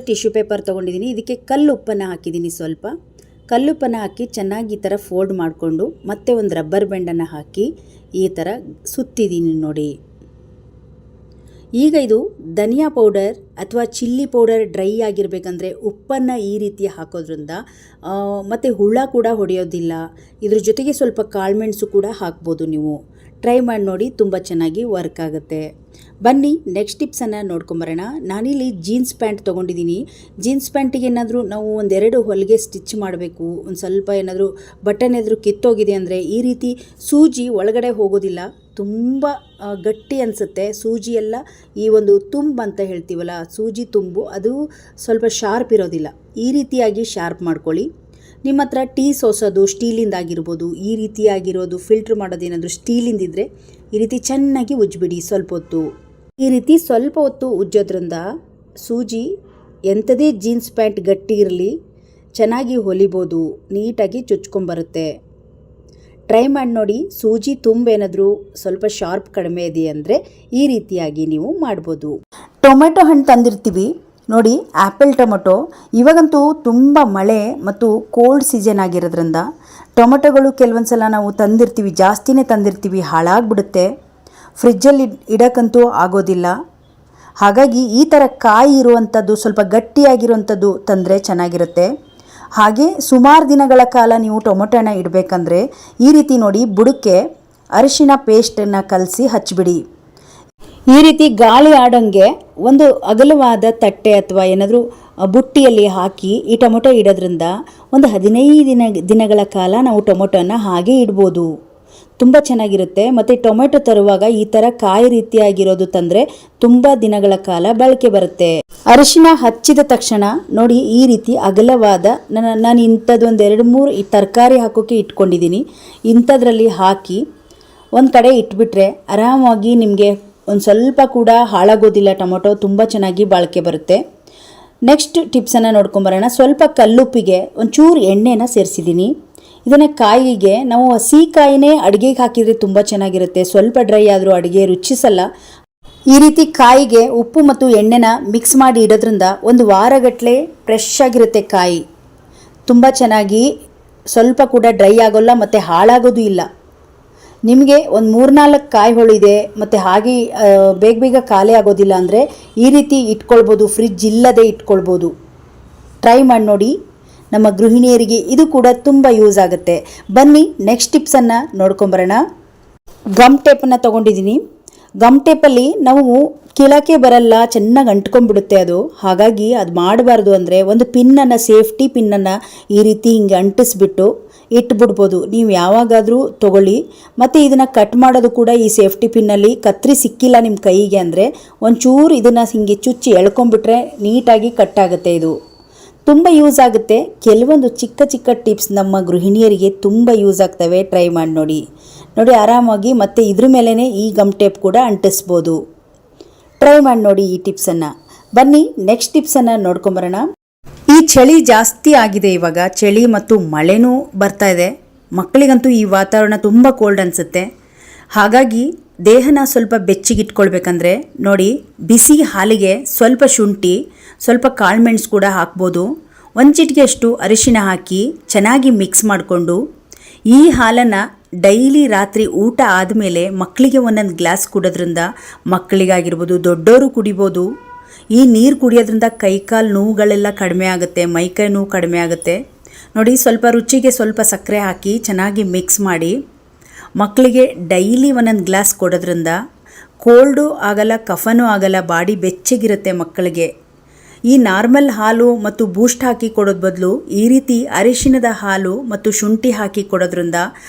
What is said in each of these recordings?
Tissue paper ತೊಗೊಂಡಿದ್ದೀನಿ. ಇದಕ್ಕೆ ಕಲ್ಲುಪ್ಪನ್ನು ಹಾಕಿದ್ದೀನಿ. ಸ್ವಲ್ಪ ಕಲ್ಲುಪ್ಪನ್ನು ಹಾಕಿ ಚೆನ್ನಾಗಿ ಈ ಥರ ಫೋಲ್ಡ್ ಮಾಡಿಕೊಂಡು ಮತ್ತೆ ಒಂದು ರಬ್ಬರ್ ಬ್ಯಾಂಡನ್ನು ಹಾಕಿ ಈ ಥರ ಸುತ್ತಿದ್ದೀನಿ ನೋಡಿ. ಈಗ ಇದು ಧನಿಯಾ ಪೌಡರ್ ಅಥವಾ ಚಿಲ್ಲಿ ಪೌಡರ್ ಡ್ರೈ ಆಗಿರಬೇಕಂದ್ರೆ ಉಪ್ಪನ್ನು ಈ ರೀತಿ ಹಾಕೋದ್ರಿಂದ ಮತ್ತು ಹುಳ ಕೂಡ ಹೊಡೆಯೋದಿಲ್ಲ. ಇದ್ರ ಜೊತೆಗೆ ಸ್ವಲ್ಪ ಕಾಳುಮೆಣಸು ಕೂಡ ಹಾಕ್ಬೋದು. ನೀವು ಟ್ರೈ ಮಾಡಿ ನೋಡಿ, ತುಂಬ ಚೆನ್ನಾಗಿ ವರ್ಕ್ ಆಗುತ್ತೆ. ಬನ್ನಿ ನೆಕ್ಸ್ಟ್ ಟಿಪ್ಸನ್ನು ನೋಡ್ಕೊಂಬರೋಣ. ನಾನಿಲ್ಲಿ ಜೀನ್ಸ್ ಪ್ಯಾಂಟ್ ತೊಗೊಂಡಿದ್ದೀನಿ. ಜೀನ್ಸ್ ಪ್ಯಾಂಟಿಗೆ ಏನಾದರೂ ನಾವು ಒಂದೆರಡು ಹೊಲಿಗೆ ಸ್ಟಿಚ್ ಮಾಡಬೇಕು, ಒಂದು ಸ್ವಲ್ಪ ಏನಾದರೂ ಬಟನ್ ಏನಾದರೂ ಕಿತ್ತೋಗಿದೆ ಅಂದರೆ ಈ ರೀತಿ ಸೂಜಿ ಒಳಗಡೆ ಹೋಗೋದಿಲ್ಲ, ತುಂಬ ಗಟ್ಟಿ ಅನಿಸುತ್ತೆ. ಸೂಜಿ ಎಲ್ಲ ಈ ಒಂದು ತುಂಬು ಅಂತ ಹೇಳ್ತೀವಲ್ಲ, ಸೂಜಿ ತುಂಬು ಅದು ಸ್ವಲ್ಪ ಶಾರ್ಪ್ ಇರೋದಿಲ್ಲ. ಈ ರೀತಿಯಾಗಿ ಶಾರ್ಪ್ ಮಾಡ್ಕೊಳ್ಳಿ. ನಿಮ್ಮ ಹತ್ರ ಟೀ ಸೋಸೋದು ಸ್ಟೀಲಿಂದಾಗಿರ್ಬೋದು, ಈ ರೀತಿಯಾಗಿರೋದು ಫಿಲ್ಟ್ರ್ ಮಾಡೋದೇನಾದರೂ ಸ್ಟೀಲಿಂದಿದ್ದರೆ ಈ ರೀತಿ ಚೆನ್ನಾಗಿ ಉಜ್ಜಿಬಿಡಿ. ಸ್ವಲ್ಪ ಹೊತ್ತು ಈ ರೀತಿ ಸ್ವಲ್ಪ ಹೊತ್ತು ಉಜ್ಜೋದ್ರಿಂದ ಸೂಜಿ ಎಂಥದೇ ಜೀನ್ಸ್ ಪ್ಯಾಂಟ್ ಗಟ್ಟಿ ಇರಲಿ ಚೆನ್ನಾಗಿ ಹೊಲಿಬೋದು, ನೀಟಾಗಿ ಚುಚ್ಕೊಂಬರುತ್ತೆ. ಟ್ರೈ ಮಾಡಿ ನೋಡಿ. ಸೂಜಿ ತುಂಬೇನಾದರೂ ಸ್ವಲ್ಪ ಶಾರ್ಪ್ ಕಡಿಮೆ ಇದೆ ಅಂದರೆ ಈ ರೀತಿಯಾಗಿ ನೀವು ಮಾಡ್ಬೋದು. ಟೊಮೆಟೊ ಹಣ್ಣು ತಂದಿರ್ತೀವಿ ನೋಡಿ, ಆ್ಯಪಲ್ ಟೊಮೆಟೊ. ಇವಾಗಂತೂ ತುಂಬ ಮಳೆ ಮತ್ತು ಕೋಲ್ಡ್ ಸೀಸನ್ ಆಗಿರೋದ್ರಿಂದ ಟೊಮೆಟೊಗಳು ಕೆಲವೊಂದು ಸಲ ನಾವು ತಂದಿರ್ತೀವಿ, ಜಾಸ್ತಿನೇ ತಂದಿರ್ತೀವಿ, ಹಾಳಾಗ್ಬಿಡುತ್ತೆ. ಫ್ರಿಜ್ಜಲ್ಲಿ ಇಡೋಕ್ಕಂತೂ ಆಗೋದಿಲ್ಲ. ಹಾಗಾಗಿ ಈ ಥರ ಕಾಯಿ ಇರುವಂಥದ್ದು ಸ್ವಲ್ಪ ಗಟ್ಟಿಯಾಗಿರುವಂಥದ್ದು ತಂದರೆ ಚೆನ್ನಾಗಿರುತ್ತೆ. ಹಾಗೆ ಸುಮಾರು ದಿನಗಳ ಕಾಲ ನೀವು ಟೊಮೆಟೊನ ಇಡಬೇಕಂದ್ರೆ ಈ ರೀತಿ ನೋಡಿ, ಬುಡಕ್ಕೆ ಅರಿಶಿನ ಪೇಸ್ಟನ್ನು ಕಲಸಿ ಹಚ್ಚಿಬಿಡಿ. ಈ ರೀತಿ ಗಾಳಿ ಆಡೋಂಗೆ ಒಂದು ಅಗಲವಾದ ತಟ್ಟೆ ಅಥವಾ ಏನಾದರೂ ಬುಟ್ಟಿಯಲ್ಲಿ ಹಾಕಿ ಈ ಟೊಮೆಟೊ ಇಡೋದ್ರಿಂದ ಒಂದು 15 ದಿನಗಳ ಕಾಲ ನಾವು ಟೊಮೆಟೊನ ಹಾಗೆ ಇಡ್ಬೋದು. ತುಂಬ ಚೆನ್ನಾಗಿರುತ್ತೆ. ಮತ್ತು ಟೊಮೆಟೊ ತರುವಾಗ ಈ ಥರ ಕಾಯಿ ರೀತಿಯಾಗಿರೋದು ತಂದರೆ ತುಂಬ ದಿನಗಳ ಕಾಲ ಬಳಕೆ ಬರುತ್ತೆ. ಅರಿಶಿನ ಹಚ್ಚಿದ ತಕ್ಷಣ ನೋಡಿ ಈ ರೀತಿ ಅಗಲವಾದ ನಾನು ಇಂಥದ್ದು ಒಂದು 2-3 ಈ ತರಕಾರಿ ಹಾಕೋಕ್ಕೆ ಇಟ್ಕೊಂಡಿದ್ದೀನಿ. ಇಂಥದ್ರಲ್ಲಿ ಹಾಕಿ ಒಂದು ಕಡೆ ಇಟ್ಬಿಟ್ರೆ ಆರಾಮಾಗಿ ನಿಮಗೆ ಒಂದು ಸ್ವಲ್ಪ ಕೂಡ ಹಾಳಾಗೋದಿಲ್ಲ. ಟೊಮೆಟೊ ತುಂಬ ಚೆನ್ನಾಗಿ ಬಾಳಿಕೆ ಬರುತ್ತೆ. ನೆಕ್ಸ್ಟ್ ಟಿಪ್ಸನ್ನು ನೋಡ್ಕೊಂಬರೋಣ. ಸ್ವಲ್ಪ ಕಲ್ಲುಪ್ಪಿಗೆ ಒಂಚೂರು ಎಣ್ಣೆನ ಸೇರಿಸಿದ್ದೀನಿ. ಇದನ್ನು ಕಾಯಿಗೆ ನಾವು ಹಸಿ ಕಾಯಿನೇ ಅಡುಗೆಗೆ ಹಾಕಿದರೆ ತುಂಬ ಚೆನ್ನಾಗಿರುತ್ತೆ. ಸ್ವಲ್ಪ ಡ್ರೈ ಆದರೂ ಅಡುಗೆ ರುಚಿಸಲ್ಲ. ಈ ರೀತಿ ಕಾಯಿಗೆ ಉಪ್ಪು ಮತ್ತು ಎಣ್ಣೆನ ಮಿಕ್ಸ್ ಮಾಡಿ ಇಡೋದ್ರಿಂದ ಒಂದು ವಾರಗಟ್ಟಲೆ ಫ್ರೆಶ್ ಆಗಿರುತ್ತೆ ಕಾಯಿ. ತುಂಬ ಚೆನ್ನಾಗಿ ಸ್ವಲ್ಪ ಕೂಡ ಡ್ರೈ ಆಗೋಲ್ಲ ಮತ್ತು ಹಾಳಾಗೋದು ಇಲ್ಲ. ನಿಮಗೆ ಒಂದು 3-4 ಕಾಯಿ ಹೊಳಿದೆ ಮತ್ತು ಹಾಗೆ ಬೇಗ ಖಾಲಿ ಆಗೋದಿಲ್ಲ ಅಂದರೆ ಈ ರೀತಿ ಇಟ್ಕೊಳ್ಬೋದು, ಫ್ರಿಜ್ ಇಲ್ಲದೆ ಇಟ್ಕೊಳ್ಬೋದು. ಟ್ರೈ ಮಾಡಿ ನೋಡಿ. ನಮ್ಮ ಗೃಹಿಣಿಯರಿಗೆ ಇದು ಕೂಡ ತುಂಬ ಯೂಸ್ ಆಗುತ್ತೆ. ಬನ್ನಿ ನೆಕ್ಸ್ಟ್ ಟಿಪ್ಸನ್ನು ನೋಡ್ಕೊಂಬರೋಣ. ಗಮ್ ಟೇಪನ್ನು ತೊಗೊಂಡಿದ್ದೀನಿ. ಗಮ್ ಟೇಪಲ್ಲಿ ನಾವು ಕೀಳಕ್ಕೆ ಬರಲ್ಲ, ಚೆನ್ನಾಗಿ ಅಂಟ್ಕೊಂಡ್ಬಿಡುತ್ತೆ ಅದು. ಹಾಗಾಗಿ ಅದು ಮಾಡಬಾರ್ದು ಅಂದರೆ ಒಂದು ಪಿನ್ನನ್ನು, ಸೇಫ್ಟಿ ಪಿನ್ನನ್ನು ಈ ರೀತಿ ಹಿಂಗೆ ಅಂಟಿಸ್ಬಿಟ್ಟು ಇಟ್ಬಿಡ್ಬೋದು. ನೀವು ಯಾವಾಗಾದರೂ ತೊಗೊಳ್ಳಿ. ಮತ್ತು ಇದನ್ನು ಕಟ್ ಮಾಡೋದು ಕೂಡ ಈ ಸೇಫ್ಟಿ ಪಿನ್ನಲ್ಲಿ ಕತ್ರಿ ಸಿಕ್ಕಿಲ್ಲ ನಿಮ್ಮ ಕೈಗೆ ಅಂದರೆ ಒಂಚೂರು ಇದನ್ನು ಹಿಂಗೆ ಚುಚ್ಚಿ ಎಳ್ಕೊಂಬಿಟ್ರೆ ನೀಟಾಗಿ ಕಟ್ ಆಗುತ್ತೆ. ಇದು ತುಂಬ ಯೂಸ್ ಆಗುತ್ತೆ. ಕೆಲವೊಂದು ಚಿಕ್ಕ ಚಿಕ್ಕ ಟಿಪ್ಸ್ ನಮ್ಮ ಗೃಹಿಣಿಯರಿಗೆ ತುಂಬ ಯೂಸ್ ಆಗ್ತವೆ. ಟ್ರೈ ಮಾಡಿ ನೋಡಿ. ಆರಾಮಾಗಿ ಮತ್ತು ಇದ್ರ ಮೇಲೇ ಈ ಗಮ್ ಟೇಪ್ ಕೂಡ ಅಂಟಿಸ್ಬೋದು. ಟ್ರೈ ಮಾಡಿ ನೋಡಿ ಈ ಟಿಪ್ಸನ್ನು. ಬನ್ನಿ ನೆಕ್ಸ್ಟ್ ಟಿಪ್ಸನ್ನು ನೋಡ್ಕೊಂಬರೋಣ. ಈ ಚಳಿ ಜಾಸ್ತಿ ಆಗಿದೆ ಇವಾಗ. ಚಳಿ ಮತ್ತು ಮಳೆನೂ ಬರ್ತಾ ಇದೆ. ಮಕ್ಕಳಿಗಂತೂ ಈ ವಾತಾವರಣ ತುಂಬ ಕೋಲ್ಡ್ ಅನಿಸುತ್ತೆ. ಹಾಗಾಗಿ ದೇಹನ ಸ್ವಲ್ಪ ಬೆಚ್ಚಗಿಟ್ಕೊಳ್ಬೇಕಂದ್ರೆ ನೋಡಿ, ಬಿಸಿ ಹಾಲಿಗೆ ಸ್ವಲ್ಪ ಶುಂಠಿ, ಸ್ವಲ್ಪ ಕಾಳುಮೆಣಸು ಕೂಡ ಹಾಕ್ಬೋದು. ಒಂದು ಚಿಟಿಕೆಯಷ್ಟು ಅರಿಶಿನ ಹಾಕಿ ಚೆನ್ನಾಗಿ ಮಿಕ್ಸ್ ಮಾಡಿಕೊಂಡು ಈ ಹಾಲನ್ನು ಡೈಲಿ ರಾತ್ರಿ ಊಟ ಆದಮೇಲೆ ಮಕ್ಕಳಿಗೆ ಒಂದೊಂದು ಗ್ಲಾಸ್ ಕುಡೋದ್ರಿಂದ ಮಕ್ಕಳಿಗಾಗಿರ್ಬೋದು, ದೊಡ್ಡವರು ಕುಡಿಬೋದು. ಈ ನೀರು ಕುಡಿಯೋದ್ರಿಂದ ಕೈಕಾಲು ನೋವುಗಳೆಲ್ಲ ಕಡಿಮೆ ಆಗುತ್ತೆ, ಮೈಕೈ ನೋವು ಕಡಿಮೆ ಆಗುತ್ತೆ. ನೋಡಿ, ಸ್ವಲ್ಪ ರುಚಿಗೆ ಸ್ವಲ್ಪ ಸಕ್ಕರೆ ಹಾಕಿ ಚೆನ್ನಾಗಿ ಮಿಕ್ಸ್ ಮಾಡಿ ಮಕ್ಕಳಿಗೆ ಡೈಲಿ ಒಂದೊಂದು ಗ್ಲಾಸ್ ಕೊಡೋದ್ರಿಂದ ಕೋಲ್ಡು ಆಗಲ್ಲ, ಕಫನೂ ಆಗಲ್ಲ, ಬಾಡಿ ಬೆಚ್ಚಗಿರುತ್ತೆ ಮಕ್ಕಳಿಗೆ. ಈ ನಾರ್ಮಲ್ ಹಾಲು ಮತ್ತು ಬೂಸ್ಟ್ ಹಾಕಿ ಕೊಡೋದು ಬದಲು ಈ ರೀತಿ ಅರಿಶಿಣದ ಹಾಲು ಮತ್ತು ಶುಂಠಿ ಹಾಕಿ ಕೊಡೋದ್ರಿಂದ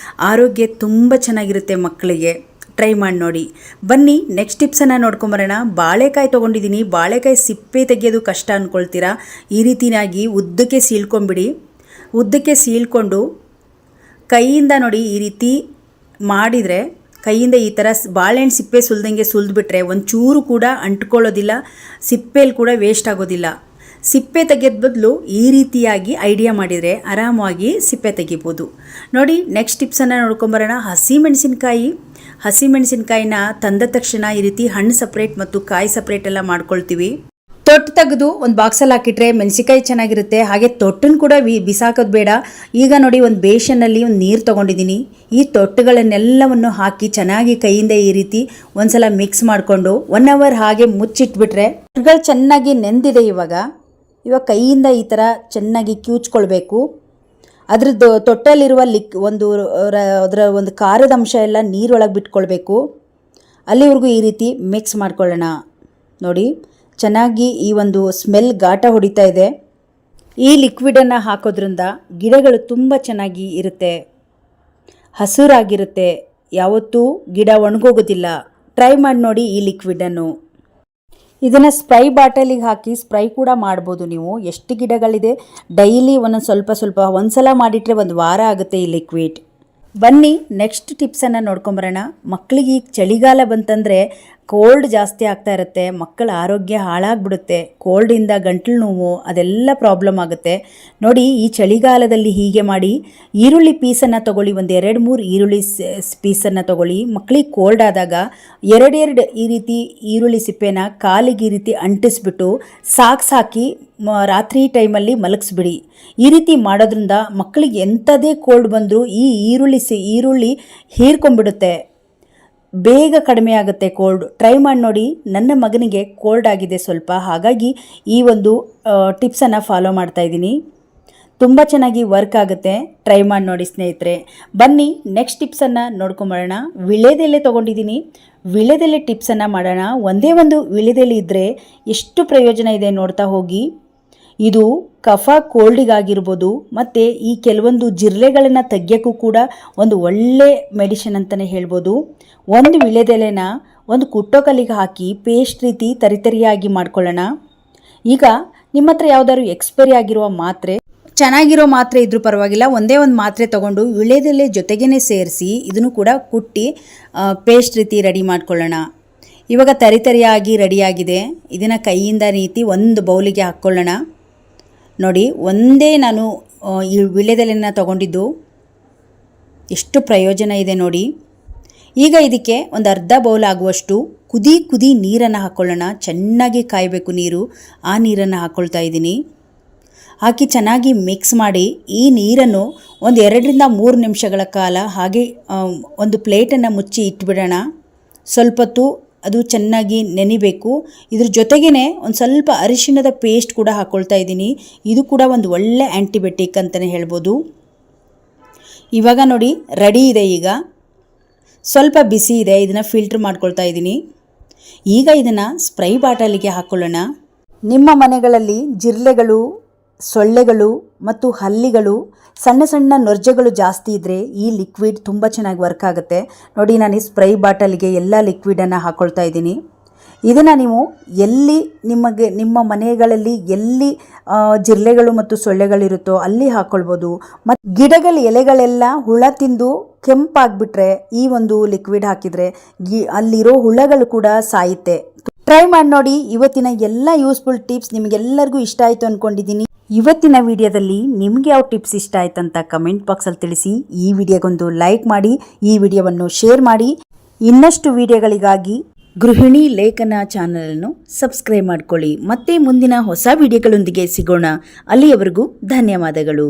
ಆರೋಗ್ಯ ತುಂಬ ಚೆನ್ನಾಗಿರುತ್ತೆ ಮಕ್ಕಳಿಗೆ. ಟ್ರೈ ಮಾಡಿ ನೋಡಿ. ಬನ್ನಿ ನೆಕ್ಸ್ಟ್ ಟಿಪ್ಸನ್ನು ನೋಡ್ಕೊಂಬರೋಣ. ಬಾಳೆಕಾಯಿ ತೊಗೊಂಡಿದ್ದೀನಿ. ಬಾಳೆಕಾಯಿ ಸಿಪ್ಪೆ ತೆಗೆಯೋದು ಕಷ್ಟ ಅಂದ್ಕೊಳ್ತೀರಾ. ಈ ರೀತಿಯಾಗಿ ಉದ್ದಕ್ಕೆ ಸೀಳ್ಕೊಂಬಿಡಿ. ಉದ್ದಕ್ಕೆ ಸೀಳ್ಕೊಂಡು ಕೈಯಿಂದ ನೋಡಿ ಈ ರೀತಿ ಮಾಡಿದರೆ, ಕೈಯಿಂದ ಈ ಥರ ಬಾಳೆಹಣ್ಣು ಸಿಪ್ಪೆ ಸುಲಿದಂಗೆ ಸುಲಿದ್ಬಿಟ್ರೆ ಒಂಚೂರು ಕೂಡ ಅಂಟ್ಕೊಳ್ಳೋದಿಲ್ಲ, ಸಿಪ್ಪೆಯಲ್ಲಿ ಕೂಡ ವೇಸ್ಟ್ ಆಗೋದಿಲ್ಲ. ಸಿಪ್ಪೆ ತೆಗೆಯೋದು ಬದಲು ಈ ರೀತಿಯಾಗಿ ಐಡಿಯಾ ಮಾಡಿದರೆ ಆರಾಮಾಗಿ ಸಿಪ್ಪೆ ತೆಗಿಬೋದು. ನೋಡಿ, ನೆಕ್ಸ್ಟ್ ಟಿಪ್ಸನ್ನು ನೋಡ್ಕೊಂಬರೋಣ. ಹಸಿಮೆಣಸಿನ್ಕಾಯಿನ ತಂದ ತಕ್ಷಣ ಈ ರೀತಿ ಹಣ್ಣು ಸಪ್ರೇಟ್ ಮತ್ತು ಕಾಯಿ ಸಪ್ರೇಟ್ ಎಲ್ಲ ಮಾಡ್ಕೊಳ್ತೀವಿ. ತೊಟ್ಟು ತೆಗೆದು ಒಂದು ಬಾಕ್ಸಲ್ಲಿ ಹಾಕಿಟ್ರೆ ಮೆಣಸಿಕಾಯಿ ಚೆನ್ನಾಗಿರುತ್ತೆ. ಹಾಗೆ ತೊಟ್ಟನ್ನು ಕೂಡ ಬಿಸಾಕೋದು ಬೇಡ. ಈಗ ನೋಡಿ ಒಂದು ಬೇಷನ್ನಲ್ಲಿ ಒಂದು ನೀರು ತೊಗೊಂಡಿದ್ದೀನಿ. ಈ ತೊಟ್ಟುಗಳನ್ನೆಲ್ಲವನ್ನು ಹಾಕಿ ಚೆನ್ನಾಗಿ ಕೈಯಿಂದ ಈ ರೀತಿ ಒಂದ್ಸಲ ಮಿಕ್ಸ್ ಮಾಡಿಕೊಂಡು 1 ಅವರ್ ಹಾಗೆ ಮುಚ್ಚಿಟ್ಬಿಟ್ರೆ ತೊಟ್ಟುಗಳು ಚೆನ್ನಾಗಿ ನೆಂದಿದೆ. ಇವಾಗ ಕೈಯಿಂದ ಈ ಥರ ಚೆನ್ನಾಗಿ ಕಿವುಚ್ಕೊಳ್ಬೇಕು. ಅದ್ರದ್ದು ತೊಟ್ಟಲ್ಲಿರುವ ಅದರ ಒಂದು ಖಾರದ ಅಂಶ ಎಲ್ಲ ನೀರೊಳಗೆ ಬಿಟ್ಕೊಳ್ಬೇಕು. ಅಲ್ಲಿವರೆಗೂ ಈ ರೀತಿ ಮಿಕ್ಸ್ ಮಾಡ್ಕೊಳ್ಳೋಣ. ನೋಡಿ ಚೆನ್ನಾಗಿ ಈ ಒಂದು ಸ್ಮೆಲ್ ಘಾಟ ಹೊಡಿತಾ ಇದೆ. ಈ ಲಿಕ್ವಿಡನ್ನು ಹಾಕೋದ್ರಿಂದ ಗಿಡಗಳು ತುಂಬ ಚೆನ್ನಾಗಿ ಇರುತ್ತೆ, ಹಸುರಾಗಿರುತ್ತೆ, ಯಾವತ್ತೂ ಗಿಡ ಒಣಗೋಗೋದಿಲ್ಲ. ಟ್ರೈ ಮಾಡಿ ನೋಡಿ ಈ ಲಿಕ್ವಿಡನ್ನು. ಇದನ್ನು ಸ್ಪ್ರೈ ಬಾಟಲಿಗೆ ಹಾಕಿ ಸ್ಪ್ರೈ ಕೂಡ ಮಾಡ್ಬೋದು ನೀವು. ಎಷ್ಟು ಗಿಡಗಳಿದೆ ಡೈಲಿ ಒಂದೊಂದು ಸ್ವಲ್ಪ ಒಂದು ಸಲ ಮಾಡಿಟ್ರೆ 1 ವಾರ ಆಗುತ್ತೆ ಈ ಲಿಕ್ವಿಡ್. ಬನ್ನಿ ನೆಕ್ಸ್ಟ್ ಟಿಪ್ಸನ್ನು ನೋಡ್ಕೊಂಬರೋಣ. ಮಕ್ಕಳಿಗೆ ಈಗ ಚಳಿಗಾಲ ಬಂತಂದರೆ ಕೋಲ್ಡ್ ಜಾಸ್ತಿ ಆಗ್ತಾ ಇರುತ್ತೆ, ಮಕ್ಕಳ ಆರೋಗ್ಯ ಹಾಳಾಗ್ಬಿಡುತ್ತೆ. ಕೋಲ್ಡಿಂದ ಗಂಟಲು ನೋವು ಅದೆಲ್ಲ ಪ್ರಾಬ್ಲಮ್ ಆಗುತ್ತೆ. ನೋಡಿ ಈ ಚಳಿಗಾಲದಲ್ಲಿ ಹೀಗೆ ಮಾಡಿ, ಈರುಳ್ಳಿ ಪೀಸನ್ನು ತೊಗೊಳ್ಳಿ, ಒಂದು 2-3 ಈರುಳ್ಳಿ ಪೀಸನ್ನು ತೊಗೊಳ್ಳಿ. ಮಕ್ಕಳಿಗೆ ಕೋಲ್ಡ್ ಆದಾಗ 2 ಈ ರೀತಿ ಈರುಳ್ಳಿ ಸಿಪ್ಪೆನ ಕಾಲಿಗೆ ಈ ರೀತಿ ಅಂಟಿಸ್ಬಿಟ್ಟು ಸಾಕ್ಸ್ ಹಾಕಿ ರಾತ್ರಿ ಟೈಮಲ್ಲಿ ಮಲಗಿಸ್ಬಿಡಿ. ಈ ರೀತಿ ಮಾಡೋದ್ರಿಂದ ಮಕ್ಕಳಿಗೆ ಎಂಥದೇ ಕೋಲ್ಡ್ ಬಂದರೂ ಈ ಈರುಳ್ಳಿ ಹೀರ್ಕೊಂಡ್ಬಿಡುತ್ತೆ, ಬೇಗ ಕಡಿಮೆ ಆಗುತ್ತೆ ಕೋಲ್ಡ್. ಟ್ರೈ ಮಾಡಿ ನೋಡಿ. ನನ್ನ ಮಗನಿಗೆ ಕೋಲ್ಡ್ ಆಗಿದೆ ಸ್ವಲ್ಪ, ಹಾಗಾಗಿ ಈ ಒಂದು ಟಿಪ್ಸನ್ನು ಫಾಲೋ ಮಾಡ್ತಾ ಇದ್ದೀನಿ. ತುಂಬ ಚೆನ್ನಾಗಿ ವರ್ಕ್ ಆಗುತ್ತೆ. ಟ್ರೈ ಮಾಡಿ ನೋಡಿ ಸ್ನೇಹಿತರೆ. ಬನ್ನಿ ನೆಕ್ಸ್ಟ್ ಟಿಪ್ಸನ್ನು ನೋಡ್ಕೊಂಬರೋಣ. ವಿಳೆದೆಲೆ ತೊಗೊಂಡಿದ್ದೀನಿ. ವಿಳೆದೆಲೆ ಟಿಪ್ಸನ್ನು ಮಾಡೋಣ. ಒಂದೇ ಒಂದು ವಿಳೆದೆಲೆ ಇದ್ದರೆ ಎಷ್ಟು ಪ್ರಯೋಜನ ಇದೆ ನೋಡ್ತಾ ಹೋಗಿ. ಇದು ಕಫ ಕೋಲ್ಡಿಗಾಗಿರ್ಬೋದು ಮತ್ತು ಈ ಕೆಲವೊಂದು ಜಿರಳೆಗಳನ್ನು ತೆಗಿಯೋಕ್ಕೂ ಕೂಡ ಒಂದು ಒಳ್ಳೆ ಮೆಡಿಸಿನ್ ಅಂತಲೇ ಹೇಳ್ಬೋದು. ಒಂದು ವಿಳೆದೆಲೆನ ಒಂದು ಕುಟ್ಟೋಕಲ್ಲಿಗೆ ಹಾಕಿ ಪೇಸ್ಟ್ ರೀತಿ ತರಿತರಿಯಾಗಿ ಮಾಡ್ಕೊಳ್ಳೋಣ. ಈಗ ನಿಮ್ಮ ಹತ್ರ ಯಾವುದಾದ್ರು ಎಕ್ಸ್ಪೈರಿ ಆಗಿರುವ ಮಾತ್ರೆ, ಚೆನ್ನಾಗಿರೋ ಮಾತ್ರೆ ಇದ್ರೂ ಪರವಾಗಿಲ್ಲ, ಒಂದೇ ಒಂದು ಮಾತ್ರೆ ತೊಗೊಂಡು ವಿಳೆದೆಲೆ ಜೊತೆಗೇ ಸೇರಿಸಿ ಇದನ್ನು ಕೂಡ ಕುಟ್ಟಿ ಪೇಸ್ಟ್ ರೀತಿ ರೆಡಿ ಮಾಡ್ಕೊಳ್ಳೋಣ. ಇವಾಗ ತರಿತರಿಯಾಗಿ ರೆಡಿಯಾಗಿದೆ. ಇದನ್ನು ಕೈಯಿಂದ ರೀತಿ ಒಂದು ಬೌಲಿಗೆ ಹಾಕ್ಕೊಳ್ಳೋಣ. ನೋಡಿ ಒಂದೇ ನಾನು ಈ ವಿಳೆದೆಲೆನ ತೊಗೊಂಡಿದ್ದು, ಎಷ್ಟು ಪ್ರಯೋಜನ ಇದೆ ನೋಡಿ. ಈಗ ಇದಕ್ಕೆ ಒಂದು ಅರ್ಧ ಬೌಲ್ ಆಗುವಷ್ಟು ಕುದಿ ನೀರನ್ನು ಹಾಕ್ಕೊಳ್ಳೋಣ. ಚೆನ್ನಾಗಿ ಕಾಯಬೇಕು ನೀರು. ಆ ನೀರನ್ನು ಹಾಕ್ಕೊಳ್ತಾ ಇದ್ದೀನಿ. ಹಾಕಿ ಚೆನ್ನಾಗಿ ಮಿಕ್ಸ್ ಮಾಡಿ ಈ ನೀರನ್ನು ಒಂದು 2-3 ನಿಮಿಷಗಳ ಕಾಲ ಹಾಗೆ ಒಂದು ಪ್ಲೇಟನ್ನು ಮುಚ್ಚಿ ಇಟ್ಬಿಡೋಣ. ಸ್ವಲ್ಪ ಹೊತ್ತು ಅದು ಚೆನ್ನಾಗಿ ನೆನಿಬೇಕು. ಇದ್ರ ಜೊತೆಗೇ ಒಂದು ಸ್ವಲ್ಪ ಅರಿಶಿಣದ ಪೇಸ್ಟ್ ಕೂಡ ಹಾಕ್ಕೊಳ್ತಾ ಇದ್ದೀನಿ. ಇದು ಕೂಡ ಒಂದು ಒಳ್ಳೆ ಆ್ಯಂಟಿಬಯೋಟಿಕ್ ಅಂತಲೇ ಹೇಳ್ಬೋದು. ಇವಾಗ ನೋಡಿ ರೆಡಿ ಇದೆ. ಈಗ ಸ್ವಲ್ಪ ಬಿಸಿ ಇದೆ, ಇದನ್ನು ಫಿಲ್ಟ್ರ್ ಮಾಡ್ಕೊಳ್ತಾ ಇದ್ದೀನಿ. ಈಗ ಇದನ್ನು ಸ್ಪ್ರೈ ಬಾಟಲಿಗೆ ಹಾಕ್ಕೊಳ್ಳೋಣ. ನಿಮ್ಮ ಮನೆಗಳಲ್ಲಿ ಜಿರಳೆಗಳು, ಸೊಳ್ಳೆಗಳು ಮತ್ತು ಹಲ್ಲಿಗಳು, ಸಣ್ಣ ನೊರ್ಜೆಗಳು ಜಾಸ್ತಿ ಇದ್ದರೆ ಈ ಲಿಕ್ವಿಡ್ ತುಂಬ ಚೆನ್ನಾಗಿ ವರ್ಕ್ ಆಗುತ್ತೆ. ನೋಡಿ ನಾನು ಈ ಸ್ಪ್ರೈ ಬಾಟಲಿಗೆ ಎಲ್ಲ ಲಿಕ್ವಿಡನ್ನು ಹಾಕ್ಕೊಳ್ತಾ ಇದ್ದೀನಿ. ಇದನ್ನು ನೀವು ನಿಮ್ಮ ಮನೆಗಳಲ್ಲಿ ಎಲ್ಲಿ ಜಿರಳೆಗಳು ಮತ್ತು ಸೊಳ್ಳೆಗಳಿರುತ್ತೋ ಅಲ್ಲಿ ಹಾಕ್ಕೊಳ್ಬೋದು. ಮತ್ತು ಗಿಡಗಳ ಎಲೆಗಳೆಲ್ಲ ಹುಳ ತಿಂದು ಕೆಂಪಾಗಿಬಿಟ್ರೆ ಈ ಒಂದು ಲಿಕ್ವಿಡ್ ಹಾಕಿದರೆ ಅಲ್ಲಿರೋ ಹುಳಗಳು ಕೂಡ ಸಾಯುತ್ತೆ. ಟ್ರೈ ಮಾಡಿ ನೋಡಿ. ಇವತ್ತಿನ ಎಲ್ಲ ಯೂಸ್ಫುಲ್ ಟಿಪ್ಸ್ ನಿಮಗೆಲ್ಲರಿಗೂ ಇಷ್ಟ ಆಯಿತು ಅಂದ್ಕೊಂಡಿದ್ದೀನಿ. ಇವತ್ತಿನ ವಿಡಿಯೋದಲ್ಲಿ ನಿಮಗೆ ಯಾವ ಟಿಪ್ಸ್ ಇಷ್ಟ ಆಯ್ತಂತ ಕಮೆಂಟ್ ಬಾಕ್ಸಲ್ಲಿ ತಿಳಿಸಿ. ಈ ವಿಡಿಯೋಗೊಂದು ಲೈಕ್ ಮಾಡಿ, ಈ ವಿಡಿಯೋವನ್ನು ಶೇರ್ ಮಾಡಿ. ಇನ್ನಷ್ಟು ವಿಡಿಯೋಗಳಿಗಾಗಿ ಗೃಹಿಣಿ ಲೇಖನ ಚಾನಲನ್ನು ಸಬ್ಸ್ಕ್ರೈಬ್ ಮಾಡ್ಕೊಳ್ಳಿ. ಮತ್ತೆ ಮುಂದಿನ ಹೊಸ ವಿಡಿಯೋಗಳೊಂದಿಗೆ ಸಿಗೋಣ. ಅಲ್ಲಿಯವರೆಗೂ ಧನ್ಯವಾದಗಳು.